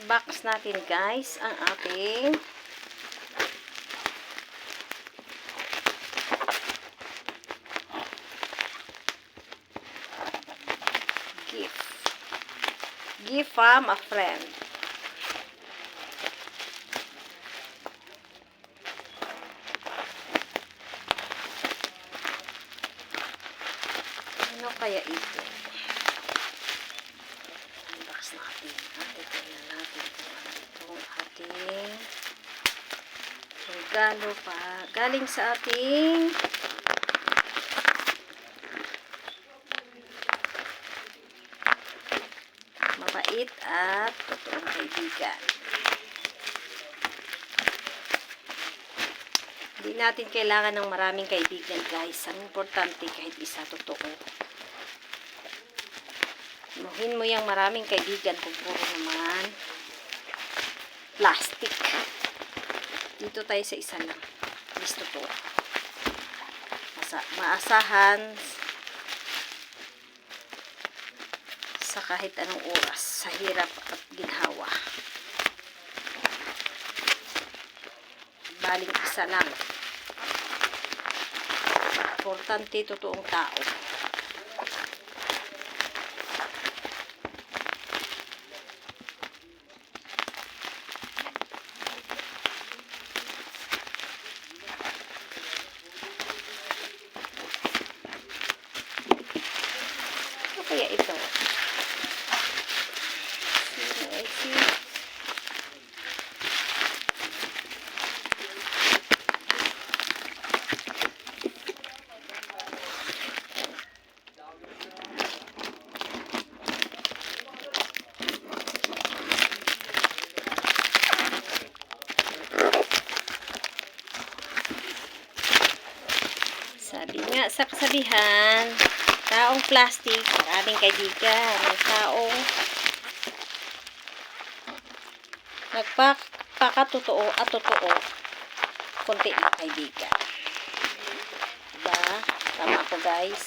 i-box natin guys ang ating gift. Gift from a friend. Ano kaya ito? Unbox natin. Tingnan natin kung ano itong ating regalo pa. Galing sa ating mabait at totoong kaibigan. Hindi natin kailangan ng maraming kaibigan guys. Ang importante kahit isa totoo. Inuhin mo yung maraming kaibigan kung puro naman plastic. Dito tayo sa isa lang. Listo to. Maasahan sa kahit anong oras. Sa hirap at ginhawa. Baling isa lang. Importante totoong tao. Kaya ito. Sabi nga sa kasabihan, taong plastic, maraming kaibigan. May taong nagpakatotoo at totoo, konti na kaibigan. Diba? Tama ako guys.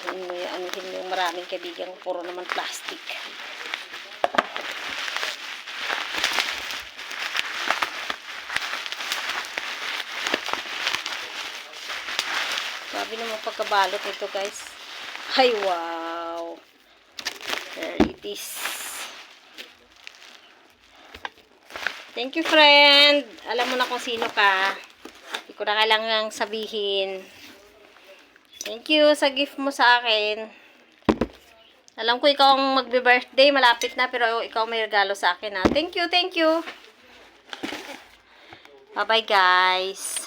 Anuhin mo yung maraming kaibigan, puro naman plastic. Sabi naman pagkabalot nito guys. Ay wow. There it is. Thank you friend. Alam mo na kung sino ka. Hindi ko na kailangang sabihin. Thank you sa gift mo sa akin. Alam ko ikaw ang magbe-birthday. Malapit na pero ikaw may regalo sa akin ha. Thank you, thank you. Bye bye guys.